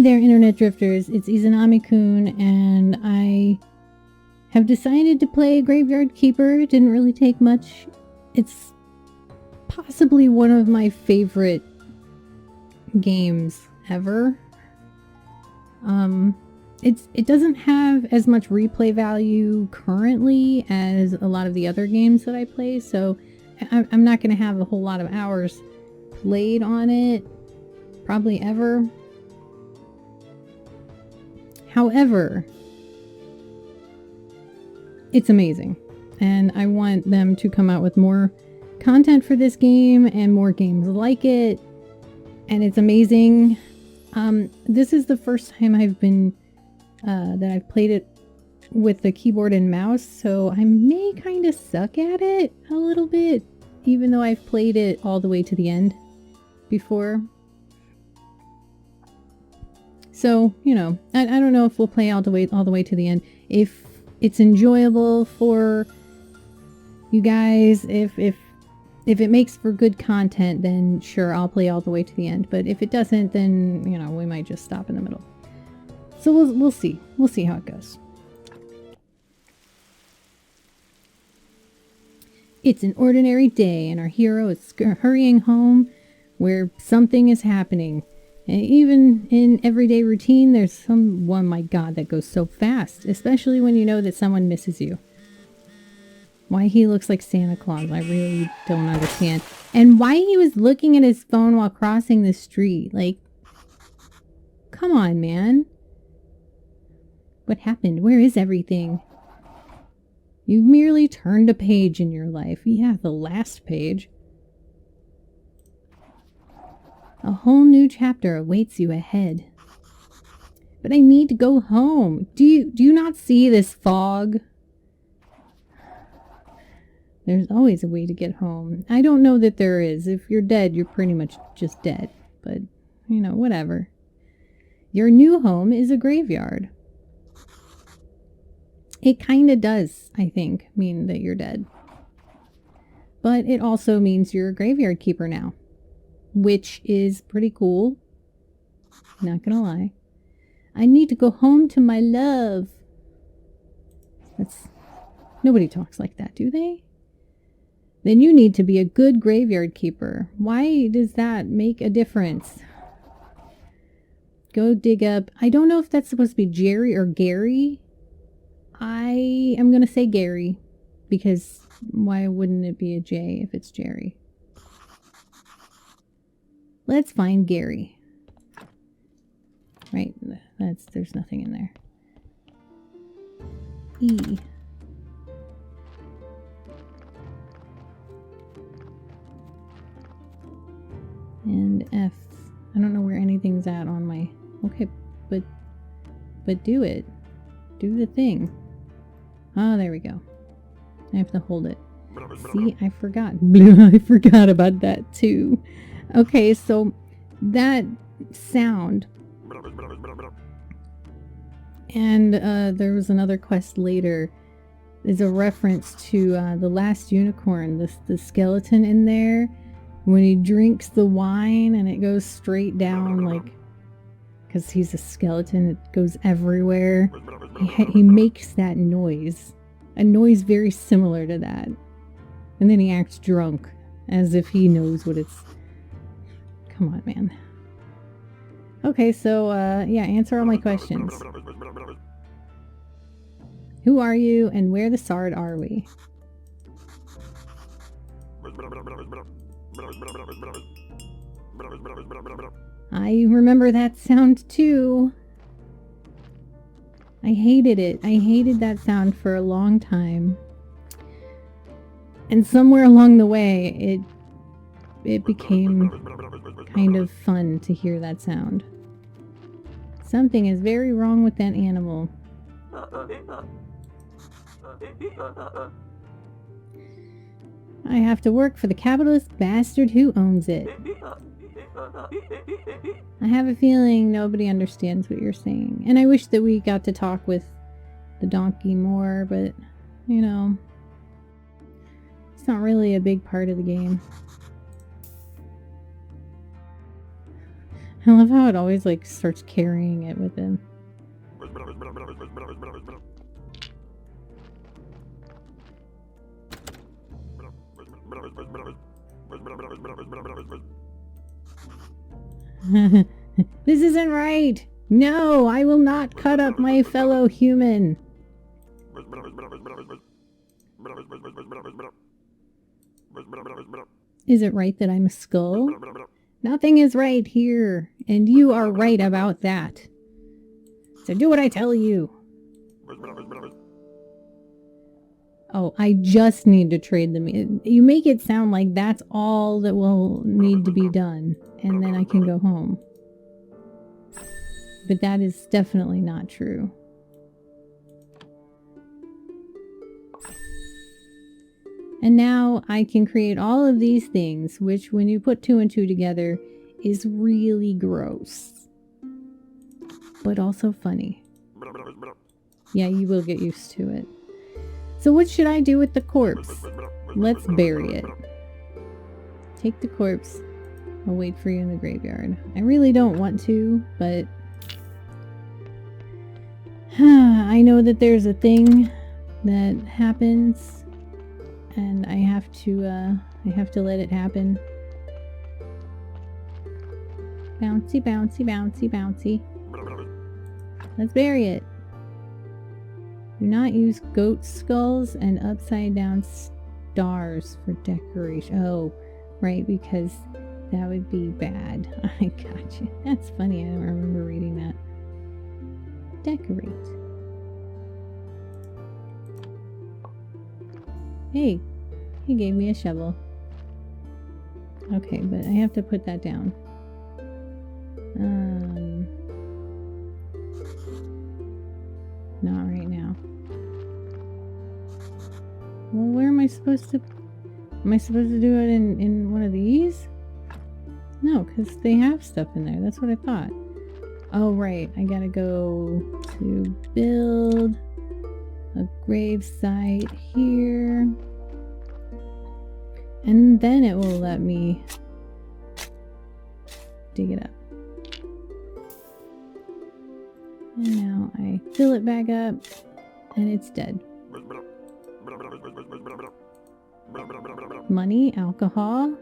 there, Internet Drifters. It's Izanami-kun, and I have decided to play Graveyard Keeper. It didn't really take much. It's possibly one of my favorite games ever. It doesn't have as much replay value currently as a lot of the other games that I play, so I'm not going to have a whole lot of hours played on it, probably ever. However, it's amazing, and I want them to come out with more content for this game and more games like it, and it's amazing. This is the first time I've been that I've played it with the keyboard and mouse, so I may kind of suck at it a little bit, even though I've played it all the way to the end before. So, you know, I don't know if we'll play all the way to the end. If it's enjoyable for you guys, if it makes for good content, then sure, I'll play all the way to the end. But if it doesn't, then, you know, we might just stop in the middle. So we'll see. We'll see how it goes. It's an ordinary day, and our hero is hurrying home where something is happening. And even in everyday routine, there's someone, my God, that goes so fast, especially when you know that someone misses you. Why he looks like Santa Claus, I really don't understand. And why he was looking at his phone while crossing the street. Like, come on, man. What happened? Where is everything? You merely turned a page in your life. Yeah, the last page. A whole new chapter awaits you ahead. But I need to go home. Do you not see this fog? There's always a way to get home. I don't know that there is. If you're dead, you're pretty much just dead. But, you know, whatever. Your new home is a graveyard. It kind of does, I think, mean that you're dead. But it also means you're a graveyard keeper now, which is pretty cool. Not gonna lie. I need to go home to my love. Nobody talks like that, do they? Then you need to be a good graveyard keeper. Why does that make a difference? Go dig up. I don't know if that's supposed to be Jerry or Gary. I am going to say Gary, because why wouldn't it be a J if it's Jerry? Let's find Gary. Right, there's nothing in there. E. And F. I don't know where anything's at on my... Okay, but do it. Do the thing. Oh, there we go. I have to hold it. See, I forgot. I forgot about that too. Okay, so that sound. And there was another quest later. Is a reference to the last unicorn. The skeleton in there. When he drinks the wine and it goes straight down, like, because he's a skeleton, it goes everywhere. He makes that noise. A noise very similar to that. And then he acts drunk, as if he knows what it's... Come on, man. Okay, so, yeah, answer all my questions. Who are you, and where the Sard are we? I remember that sound too. I hated it. I hated that sound for a long time. And somewhere along the way, it became kind of fun to hear that sound. Something is very wrong with that animal. I have to work for the capitalist bastard who owns it. I have a feeling nobody understands what you're saying. And I wish that we got to talk with the donkey more, but, you know, it's not really a big part of the game. I love how it always like starts carrying it with him. This isn't right! No, I will not cut up my fellow human! Is it right that I'm a skull? Nothing is right here, and you are right about that. So do what I tell you. Oh, I just need to trade them. You make it sound like that's all that will need to be done, and then I can go home. But that is definitely not true. And now I can create all of these things, which when you put 2 and 2 together is really gross. But also funny. Yeah, you will get used to it. So what should I do with the corpse? Let's bury it. Take the corpse. I'll wait for you in the graveyard. I really don't want to, but I know that there's a thing that happens, and I have to let it happen. Bouncy, bouncy, bouncy, bouncy. Let's bury it. Do not use goat skulls and upside down stars for decoration. Oh, right, because that would be bad. I gotcha. That's funny. I don't remember reading that. Decorate. Hey, he gave me a shovel. Okay, but I have to put that down. Not right now. Well, where am I supposed to... Am I supposed to do it in one of these? No, because they have stuff in there. That's what I thought. Oh, right. I gotta go to build a grave site here. And then it will let me dig it up. And now I fill it back up, and it's dead. Money, alcohol.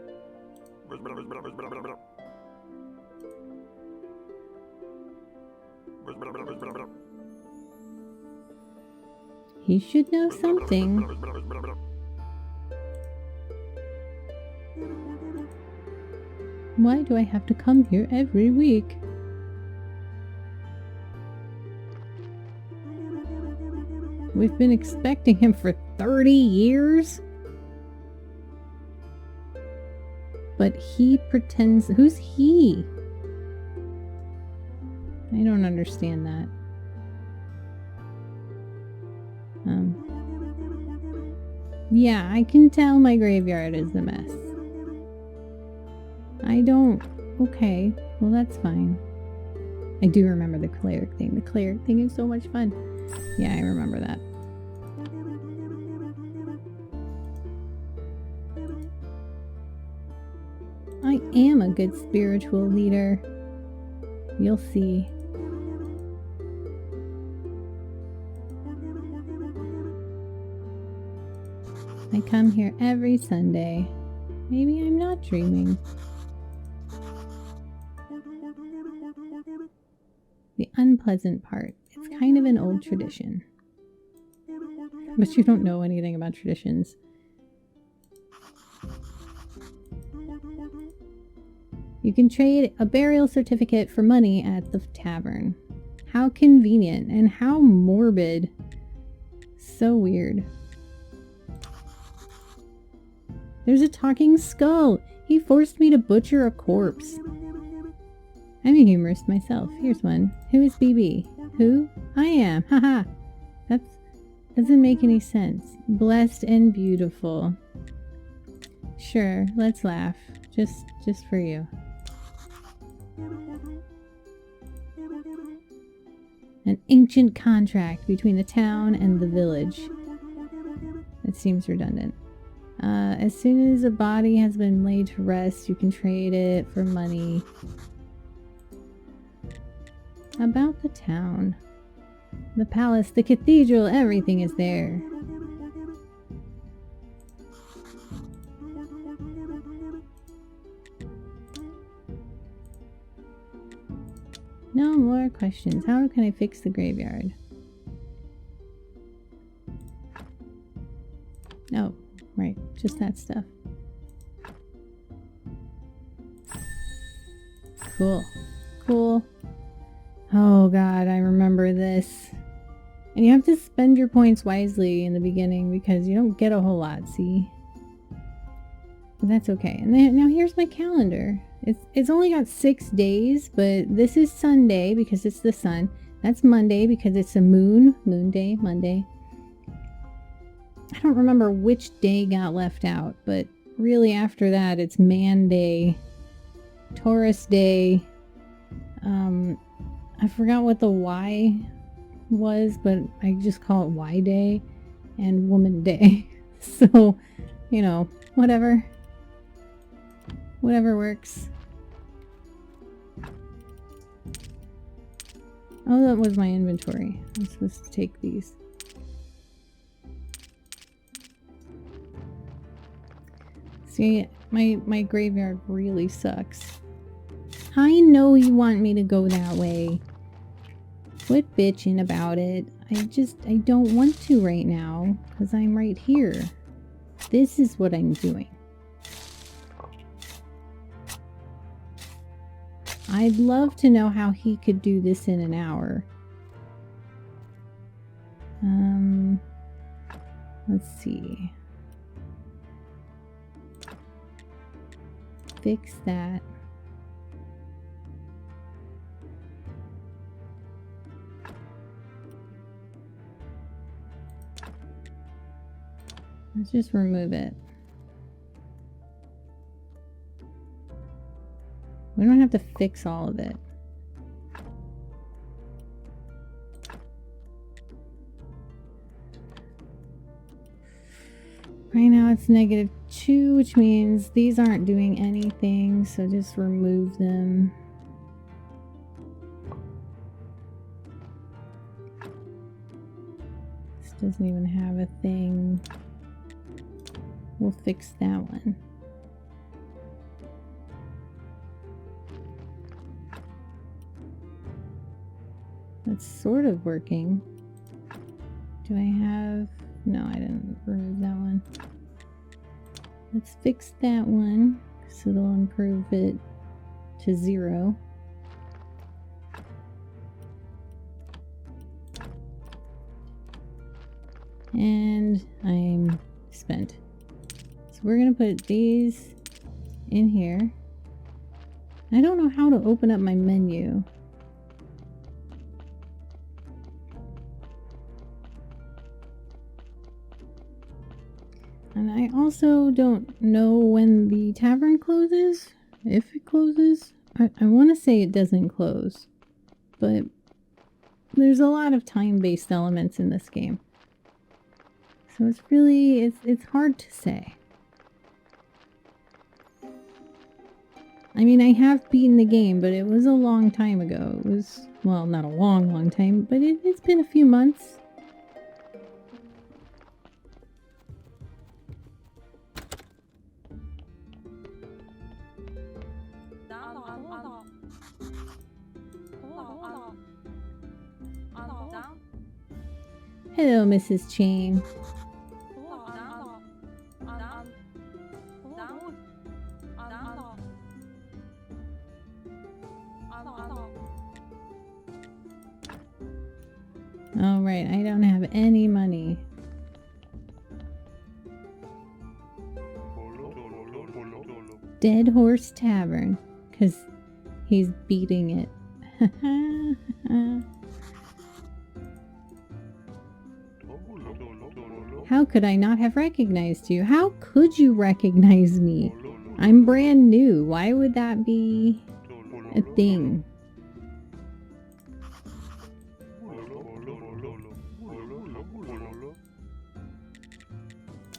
He should know something. Why do I have to come here every week? We've been expecting him for 30 years? But he pretends... Who's he? I don't understand that. Yeah, I can tell my graveyard is a mess. I don't... Okay, well that's fine. I do remember the cleric thing. The cleric thing is so much fun. Yeah, I remember that. I am a good spiritual leader. You'll see. I come here every Sunday. Maybe I'm not dreaming. The unpleasant part. It's kind of an old tradition. But you don't know anything about traditions. You can trade a burial certificate for money at the tavern. How convenient and how morbid. So weird. There's a talking skull. He forced me to butcher a corpse. I'm a humorist myself. Here's one. Who is BB? Who? I am. Haha. That doesn't make any sense. Blessed and beautiful. Sure, let's laugh. Just for you. An ancient contract between the town and the village. That seems redundant. As soon as a body has been laid to rest, you can trade it for money. About the town. The palace, the cathedral, everything is there. No more questions. How can I fix the graveyard? Oh, right. Just that stuff. Cool. Cool. Oh god, I remember this. And you have to spend your points wisely in the beginning because you don't get a whole lot, see? But that's okay. And then now here's my calendar. It's only got 6 days, but this is Sunday because it's the sun. That's Monday because it's a moon day, Monday. I don't remember which day got left out, but really after that it's Man Day, Taurus Day. I forgot what the Y was, but I just call it Y Day, and Woman Day. So, you know, whatever works. Oh, that was my inventory. I'm supposed to take these. See, my graveyard really sucks. I know you want me to go that way. Quit bitching about it. I don't want to right now because I'm right here. This is what I'm doing. I'd love to know how he could do this in an hour. Let's see. Fix that. Let's just remove it. We don't have to fix all of it. Right now it's -2, which means these aren't doing anything, so just remove them. This doesn't even have a thing. We'll fix that one. That's sort of working. Do I have... No, I didn't remove that one. Let's fix that one, so it'll improve it to 0. And I'm spent. So we're gonna put these in here. I don't know how to open up my menu. And I also don't know when the tavern closes, if it closes. I want to say it doesn't close, but there's a lot of time-based elements in this game. So it's really, it's hard to say. I mean, I have beaten the game, but it was a long time ago. It was, well, not a long time, but it's been a few months. Hello, Mrs. Chain. All right, I don't have any money. Dead Horse Tavern, because he's beating it. How could I not have recognized you? How could you recognize me? I'm brand new. Why would that be a thing?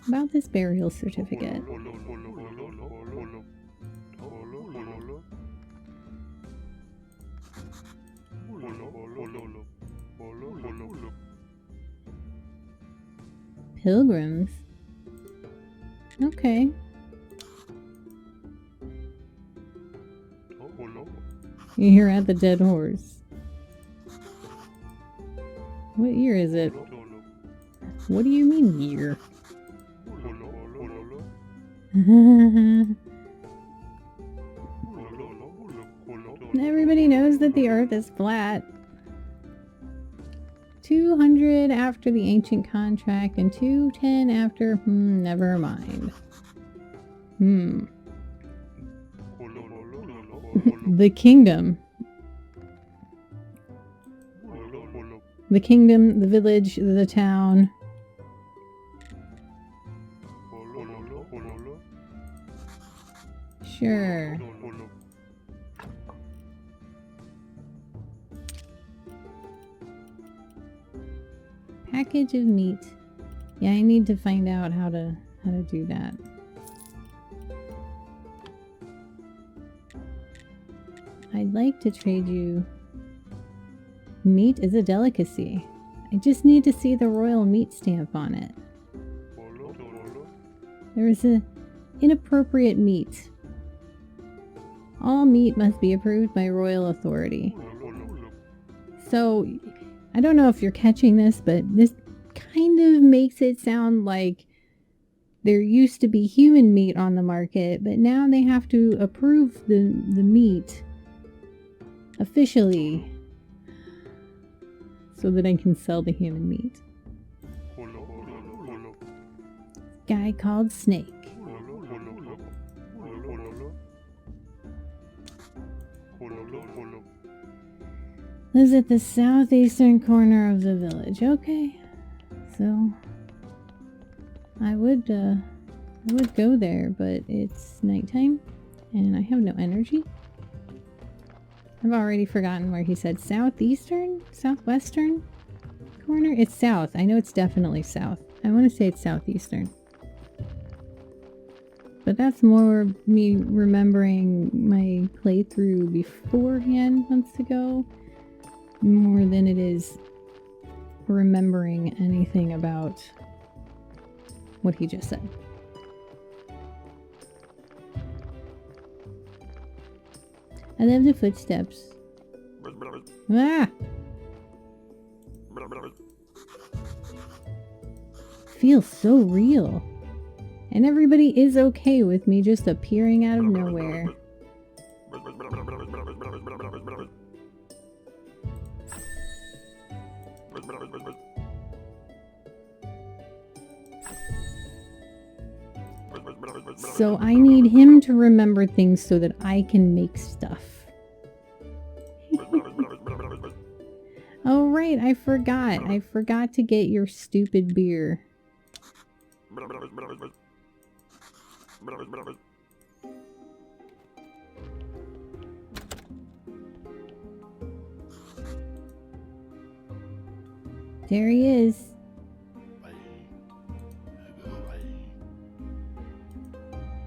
About this burial certificate. Pilgrims? Okay. You're at the dead horse. What year is it? What do you mean year? Everybody knows that the earth is flat. 200 after the ancient contract and 210 after... never mind. The kingdom. The kingdom, the village, the town. Sure. Package of meat. Yeah, I need to find out how to do that. I'd like to trade you. Meat is a delicacy. I just need to see the royal meat stamp on it. There is a inappropriate meat. All meat must be approved by royal authority. So, I don't know if you're catching this, but this kind of makes it sound like there used to be human meat on the market, but now they have to approve the meat officially so that I can sell the human meat. Guy called Snake. Lives at the southeastern corner of the village. Okay, so I would go there, but it's nighttime and I have no energy. I've already forgotten where he said southeastern, southwestern corner. It's south. I know it's definitely south. I want to say it's southeastern. But that's more me remembering my playthrough beforehand months ago, more than it is remembering anything about what he just said. I love the footsteps. Ah! Feels so real. And everybody is okay with me just appearing out of nowhere. So I need him to remember things so that I can make stuff. Oh right, I forgot. I forgot to get your stupid beer. There he is.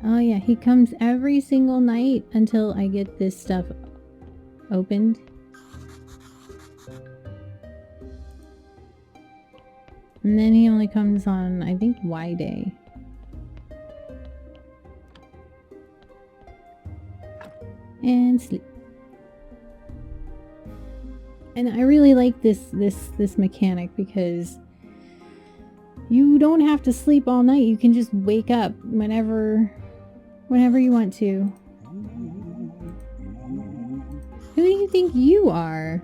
Oh yeah, he comes every single night until I get this stuff opened. And then he only comes on, I think, Y Day. And sleep. And I really like this mechanic because you don't have to sleep all night. You can just wake up whenever you want to. Who do you think you are?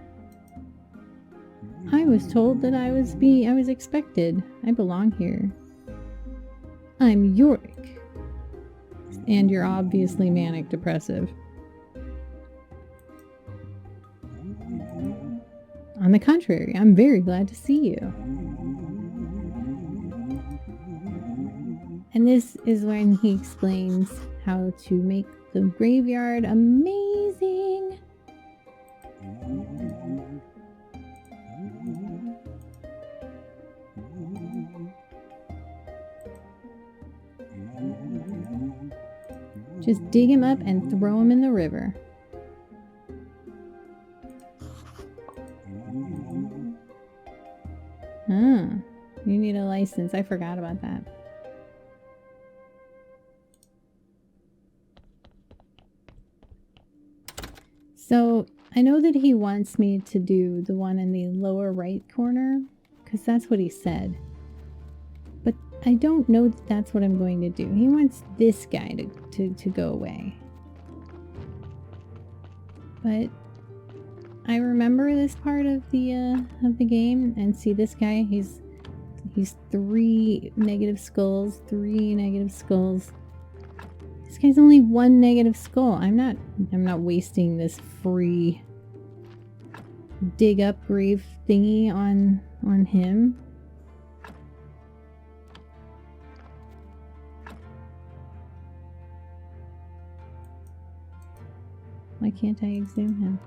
I was told that I was expected. I belong here. I'm Yorick. And you're obviously manic depressive. On the contrary, I'm very glad to see you. And this is when he explains how to make the graveyard amazing. Just dig him up and throw him in the river. You need a license. I forgot about that. So I know that he wants me to do the one in the lower right corner, because that's what he said. But I don't know that that's what I'm going to do. He wants this guy to go away. But I remember this part of the game, and see this guy, he's 3 negative skulls, 3 negative skulls. This guy's only 1 negative skull. I'm not wasting this free dig up grave thingy on him. Why can't I exhume him?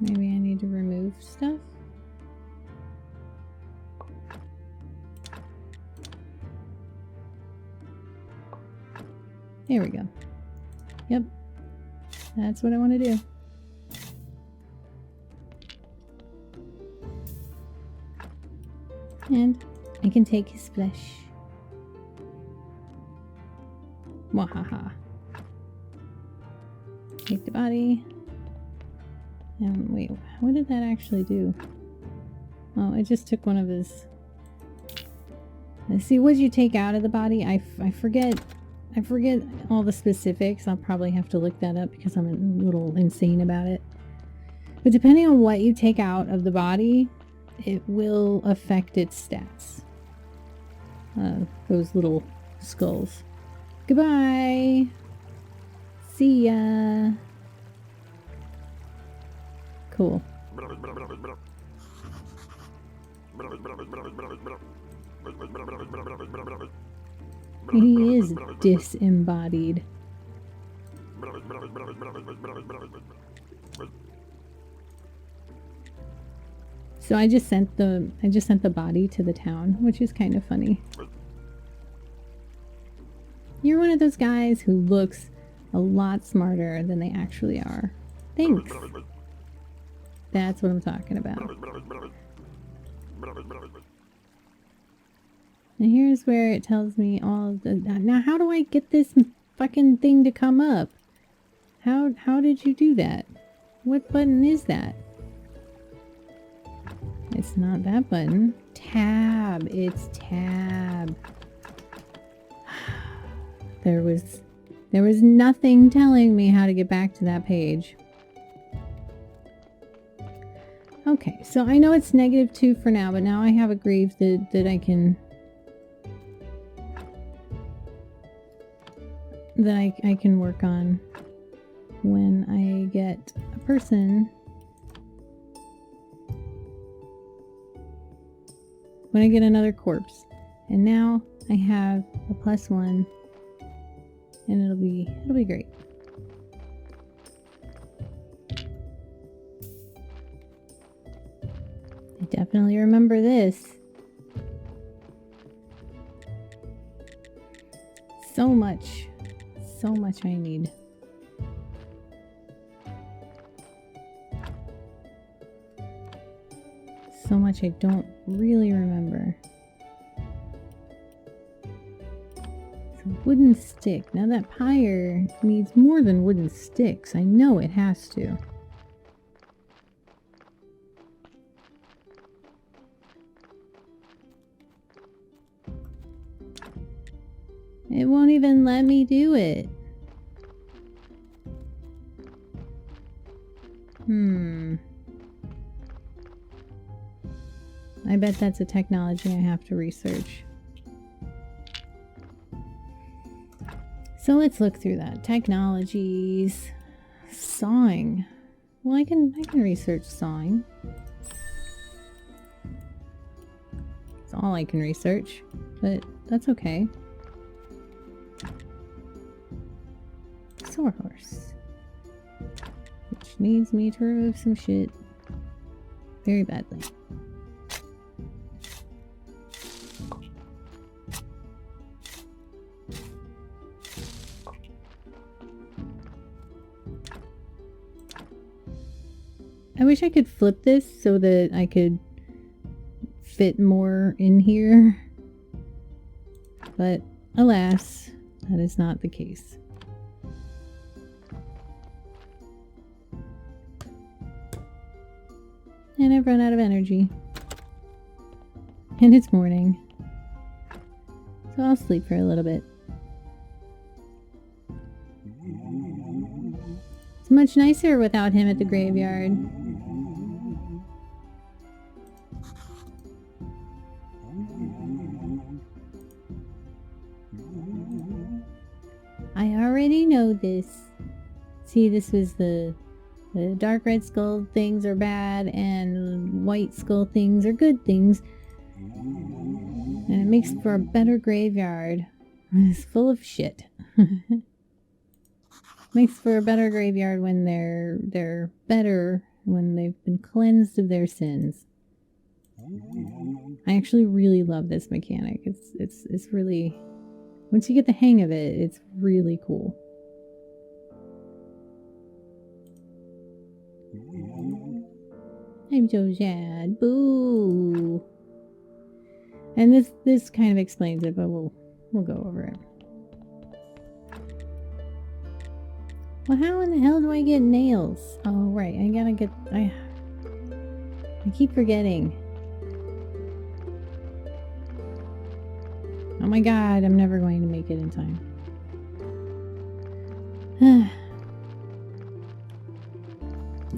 Maybe I need to remove stuff? There we go. Yep. That's what I want to do. And I can take his flesh. Wahaha. Take the body. And wait, what did that actually do? Oh, it just took one of his... Let's see, what did you take out of the body? I forget all the specifics. I'll probably have to look that up because I'm a little insane about it. But depending on what you take out of the body, it will affect its stats. Those little skulls. Goodbye! See ya! Cool. He is disembodied. So I just sent the body to the town, which is kind of funny. You're one of those guys who looks a lot smarter than they actually are. Thanks. That's what I'm talking about. And here's where it tells me all of the... Now, how do I get this fucking thing to come up? How did you do that? What button is that? It's not that button. Tab. It's tab. There was nothing telling me how to get back to that page. Okay, so I know it's -2 for now, but now I have a grave that I can... that I can work on when I get a person. When I get another corpse. And now I have a +1. And it'll be great. I definitely remember this. So much I need. So much I don't really remember. It's a wooden stick. Now that pyre needs more than wooden sticks. I know it has to. It won't even let me do it. I bet that's a technology I have to research. So let's look through that. Technologies. Sawing. Well, I can research sawing. It's all I can research, but that's okay. Sawhorse. Which needs me to remove some shit very badly. I wish I could flip this so that I could fit more in here. But alas, that is not the case. And I've run out of energy. And it's morning. So I'll sleep for a little bit. It's much nicer without him at the graveyard. I already know this. See, this was the dark red skull things are bad and white skull things are good things. And it makes for a better graveyard. It's full of shit. Makes for a better graveyard when they're better, when they've been cleansed of their sins. I actually really love this mechanic. It's really, once you get the hang of it, it's really cool. I'm so sad. Boo. And this kind of explains it, but we'll go over it. Well, how in the hell do I get nails? Oh, right. I gotta get... I keep forgetting. Oh my god, I'm never going to make it in time.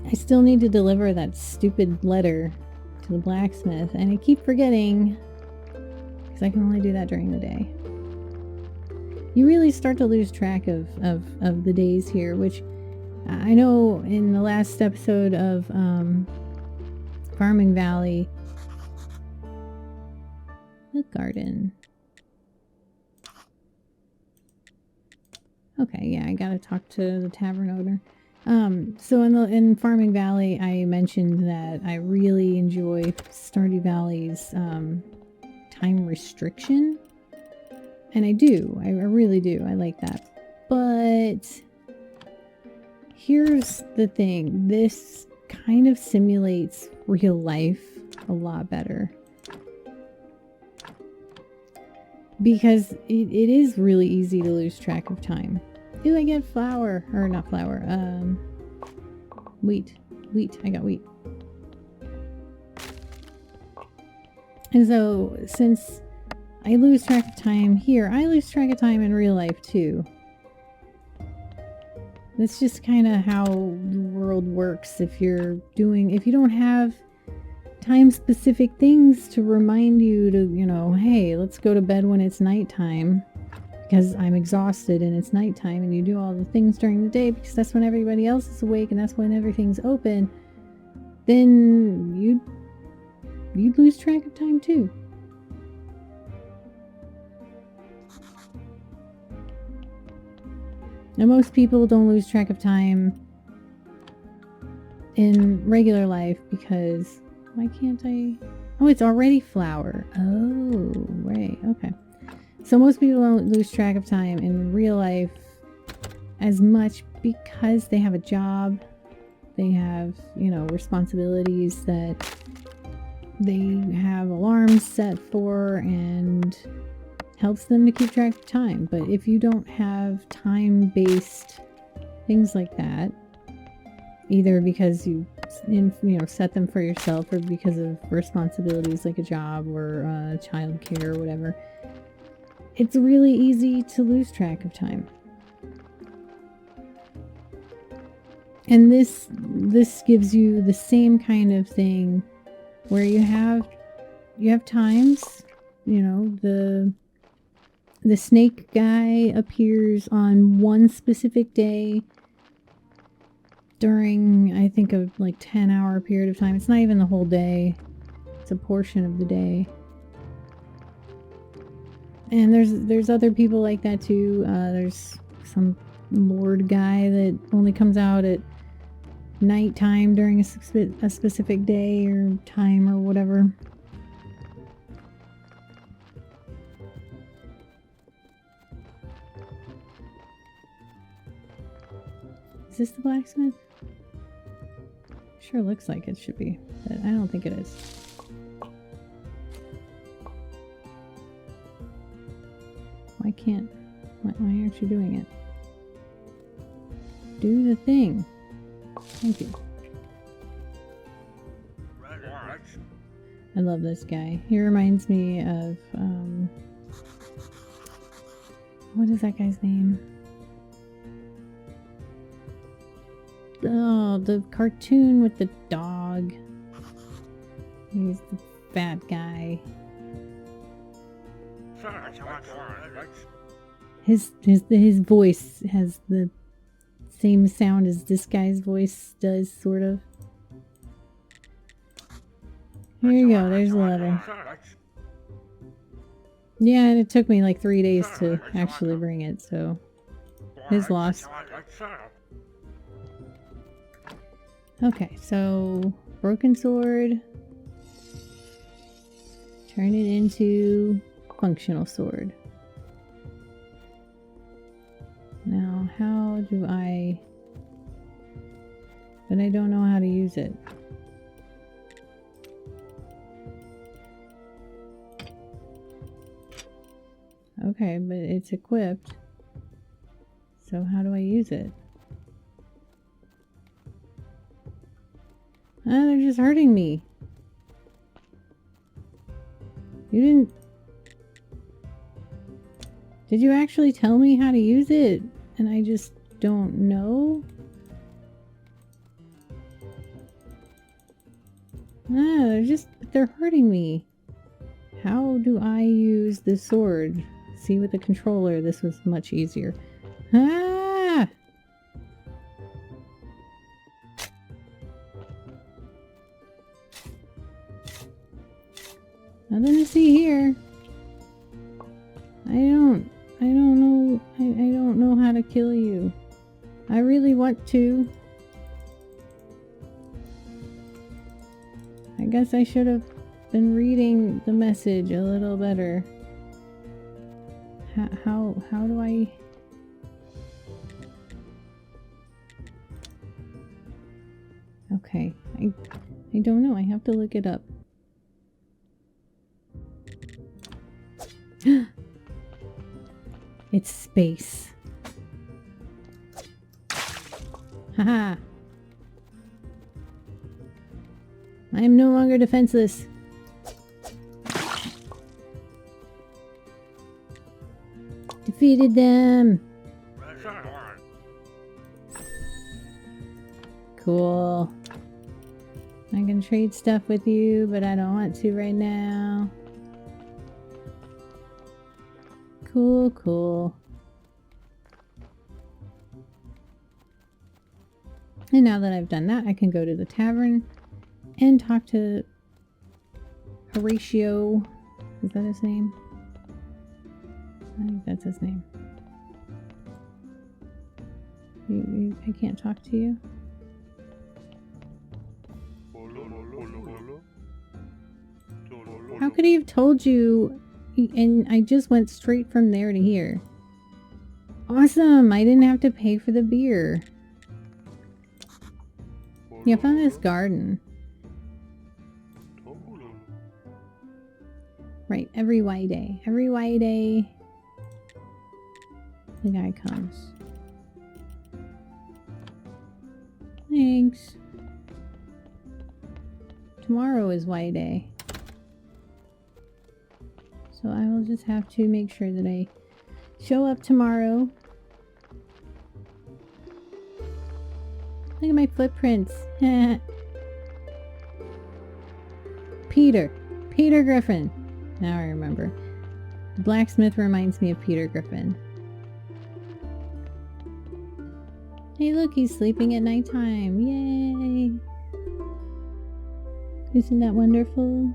I still need to deliver that stupid letter to the blacksmith, and I keep forgetting because I can only do that during the day. You really start to lose track of the days here, which I know in the last episode of Farming Valley, the garden. Okay, yeah, I gotta talk to the tavern owner. So in Farming Valley, I mentioned that I really enjoy Stardew Valley's time restriction. And I do. I really do. I like that. But here's the thing. This kind of simulates real life a lot better. Because it is really easy to lose track of time. Ooh, I get flour. Or not flour. Wheat. Wheat. I got wheat. And so, since I lose track of time here, I lose track of time in real life too. That's just kind of how the world works. If you don't have time-specific things to remind you to, you know, hey, let's go to bed when it's nighttime because I'm exhausted and it's nighttime, and you do all the things during the day because that's when everybody else is awake and that's when everything's open, then you'd lose track of time too. Now, most people don't lose track of time in regular life because... Why can't I... Oh, it's already flour. Oh, right. Okay. So most people don't lose track of time in real life as much because they have a job. They have, you know, responsibilities that they have alarms set for and helps them to keep track of time. But if you don't have time-based things like that, either because you set them for yourself or because of responsibilities like a job or child care or whatever, it's really easy to lose track of time. And this gives you the same kind of thing where you have times, you know, the snake guy appears on one specific day during, I think, a like 10-hour period of time. It's not even the whole day. It's a portion of the day. And there's other people like that too. There's some lord guy that only comes out at nighttime during a specific day or time or whatever. Is this the blacksmith? Sure looks like it should be, but I don't think it is. Why can't... Why aren't you doing it? Do the thing. Thank you. I love this guy. He reminds me of, what is that guy's name? Oh, the cartoon with the dog. He's the fat guy. His voice has the same sound as this guy's voice does, sort of. Here you go, there's the letter. Yeah, and it took me like 3 days to actually bring it, so his loss. Okay, so broken sword. Turn it into functional sword. Now, how do I... But I don't know how to use it. Okay, but it's equipped. So how do I use it? Ah, they're just hurting me. You didn't... Did you actually tell me how to use it? And I just don't know? Ah, they're hurting me. How do I use the sword? See, with the controller, this was much easier. Ah! Nothing to see here. I don't know how to kill you. I really want to. I guess I should have been reading the message a little better. How do I... Okay, I don't know. I have to look it up. It's space. Haha. I am no longer defenseless. Defeated them. Cool. I can trade stuff with you, but I don't want to right now. Cool, cool. And now that I've done that, I can go to the tavern and talk to Horatio. Is that his name? I think that's his name. I can't talk to you. How could he have told you? And I just went straight from there to here. Awesome! I didn't have to pay for the beer. Yeah, I found this garden. Right, every Y day. Every Y day, the guy comes. Thanks. Tomorrow is Y day. So I will just have to make sure that I show up tomorrow. Look at my footprints. Peter Griffin. Now I remember. The blacksmith reminds me of Peter Griffin. Hey look, he's sleeping at nighttime. Yay! Isn't that wonderful?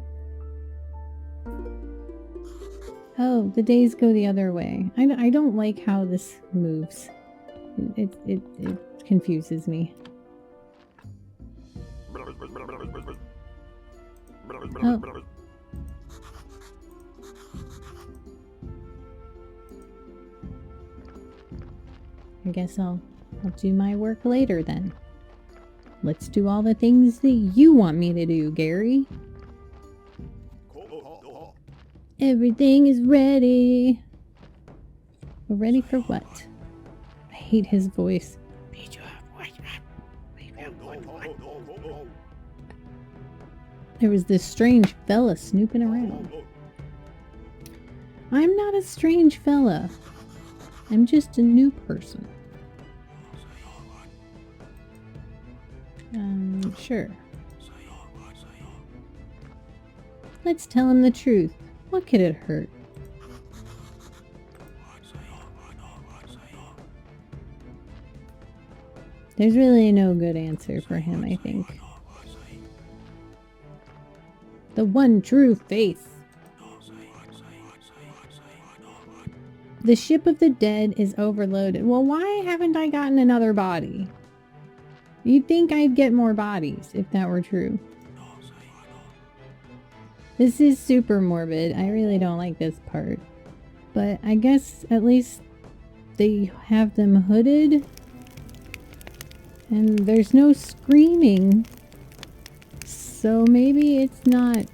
Oh, the days go the other way. I don't like how this moves. It confuses me. Oh. I guess I'll do my work later then. Let's do all the things that you want me to do, Gary. Everything is ready. We're ready for what? I hate his voice. There was this strange fella snooping around. I'm not a strange fella. I'm just a new person. Sure. Let's tell him the truth. What could it hurt? There's really no good answer for him, I think. The one true faith. The ship of the dead is overloaded. Well, why haven't I gotten another body? You'd think I'd get more bodies if that were true. This is super morbid. I really don't like this part. But I guess at least they have them hooded. And there's no screaming. So maybe it's not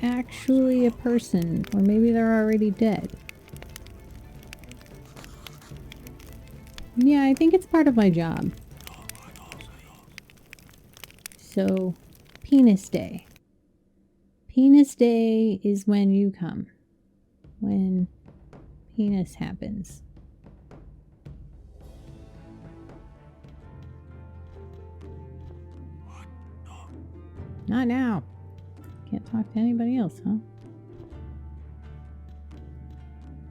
actually a person. Or maybe they're already dead. Yeah, I think it's part of my job. So, Penis Day. Penis Day is when you come. When penis happens. Not now. Can't talk to anybody else, huh?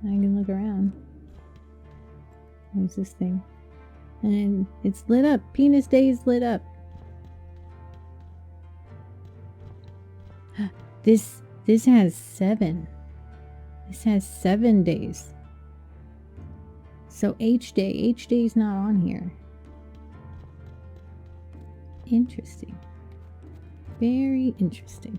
I can look around. What's this thing? And it's lit up. Penis Day is lit up. This has 7. This has 7 days. So H Day's not on here. Interesting. Very interesting.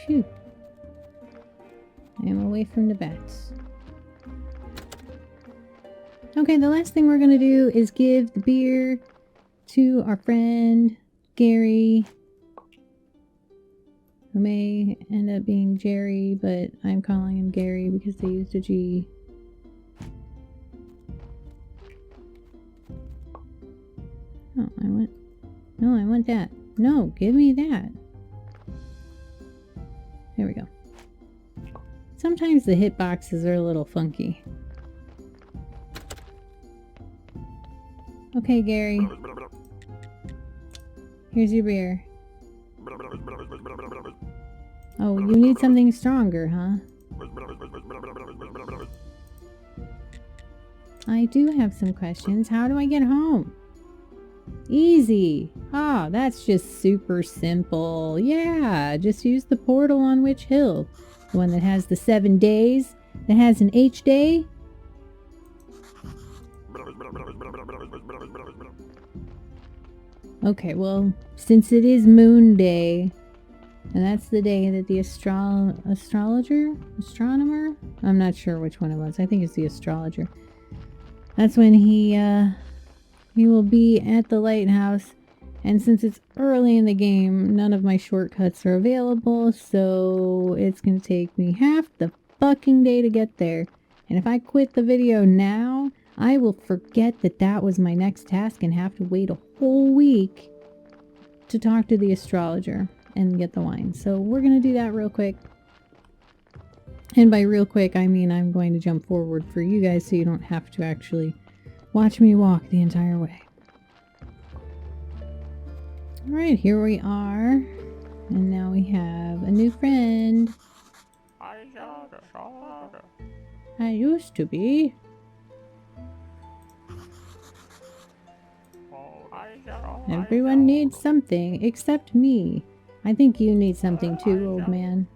Phew. I am away from the bats. Okay, the last thing we're going to do is give the beer to our friend Gary, who may end up being Jerry, but I'm calling him Gary because they used a G. Oh, I want that. No, give me that. There we go. Sometimes the hitboxes are a little funky. Okay, Gary. Here's your beer. Oh, you need something stronger, huh? I do have some questions. How do I get home? Easy. Ah, that's just super simple. Yeah, just use the portal on Witch Hill. The one that has the 7 days, that has an H day. Okay, well, since it is Moon Day, and that's the day that the astronomer? I'm not sure which one it was. I think it's the astrologer. That's when he will be at the lighthouse. And since it's early in the game, none of my shortcuts are available, so it's going to take me half the fucking day to get there. And if I quit the video now, I will forget that that was my next task and have to wait a whole week to talk to the astrologer and get the wine. So we're going to do that real quick. And by real quick, I mean I'm going to jump forward for you guys so you don't have to actually watch me walk the entire way. Alright, here we are. And now we have a new friend. I used to be. Everyone needs something, except me. I think you need something too, old man.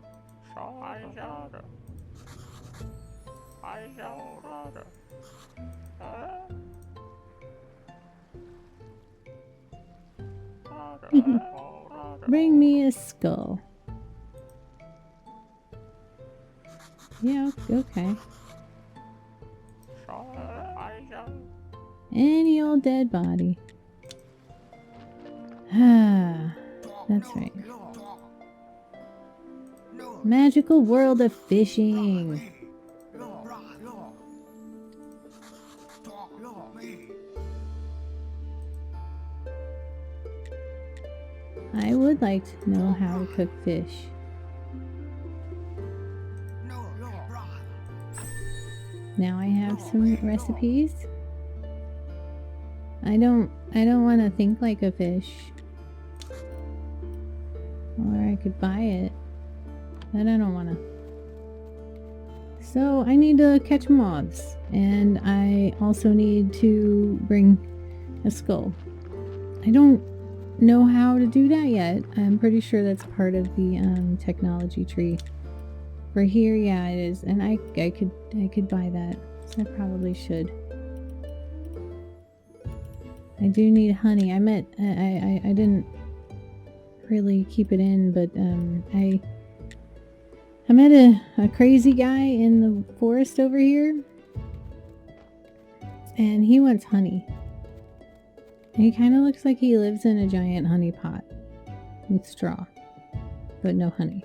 Bring me a skull. Yeah, okay. Any old dead body. Ah, that's right. Magical world of fishing. I would like to know how to cook fish. Now I have some recipes. I don't want to think like a fish. Or I could buy it. But I don't want to. So I need to catch moths. And I also need to bring a skull. I don't know how to do that yet. I'm pretty sure that's part of the technology tree. For here, yeah, it is. And I could buy that. So I probably should. I do need honey. I didn't really keep it in, but I met a crazy guy in the forest over here, and he wants honey. And he kind of looks like he lives in a giant honey pot with straw, but no honey.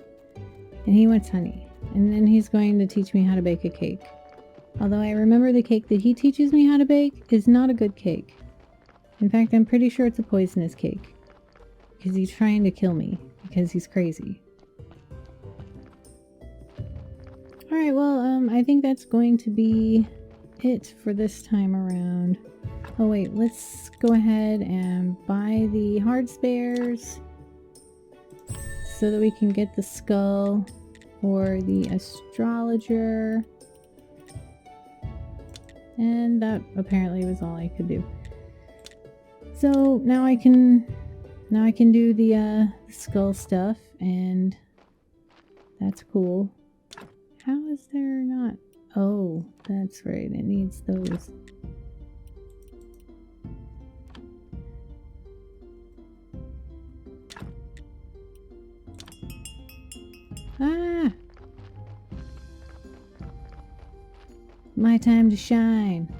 And he wants honey. And then he's going to teach me how to bake a cake. Although I remember the cake that he teaches me how to bake is not a good cake. In fact, I'm pretty sure it's a poisonous cake. Because he's trying to kill me. Because he's crazy. Alright, well, I think that's going to be it for this time around. Oh wait, let's go ahead and buy the hard spares. So that we can get the skull for the astrologer. And that apparently was all I could do. So now I can do the skull stuff, and that's cool. How is there not? Oh, that's right. It needs those. Ah! My time to shine.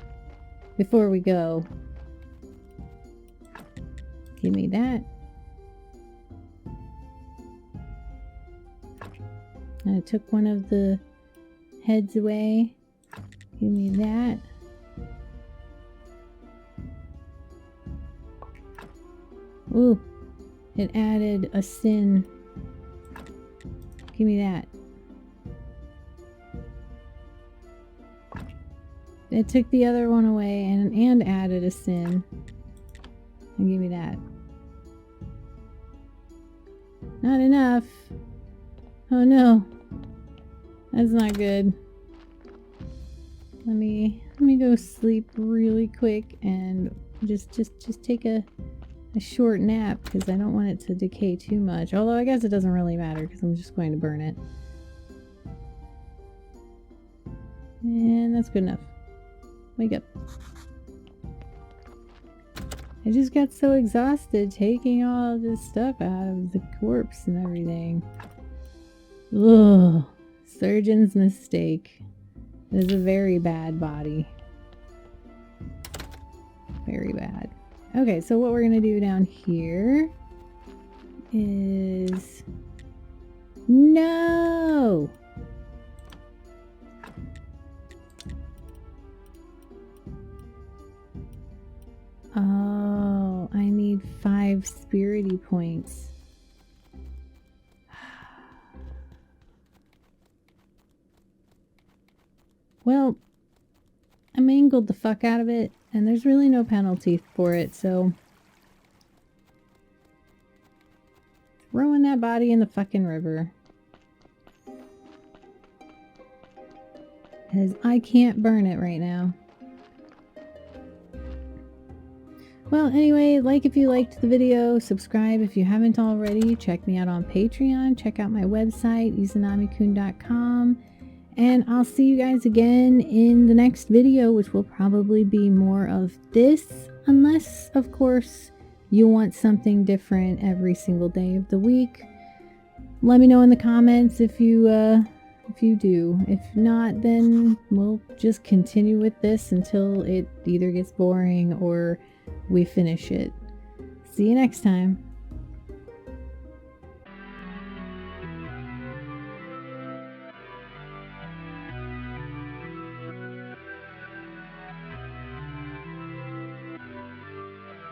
Before we go. Give me that. I took one of the heads away. Give me that. Ooh. It added a sin. Give me that. It took the other one away and added a sin. And give me that. Not enough. Oh no. That's not good. Let me go sleep really quick and just take a short nap because I don't want it to decay too much. Although I guess it doesn't really matter because I'm just going to burn it. And that's good enough. Wake up. I just got so exhausted taking all this stuff out of the corpse and everything. Ugh. Surgeon's mistake. It is a very bad body. Very bad. Okay, so what we're gonna do down here is... No! Oh, I need 5 spirity points. Well, I mangled the fuck out of it, and there's really no penalty for it, so... Throwing that body in the fucking river. Because I can't burn it right now. Well, anyway, like if you liked the video, subscribe if you haven't already, check me out on Patreon, check out my website, izanami-kun.com, and I'll see you guys again in the next video, which will probably be more of this, unless, of course, you want something different every single day of the week. Let me know in the comments if you if you do. If not, then we'll just continue with this until it either gets boring or we finish it. See you next time.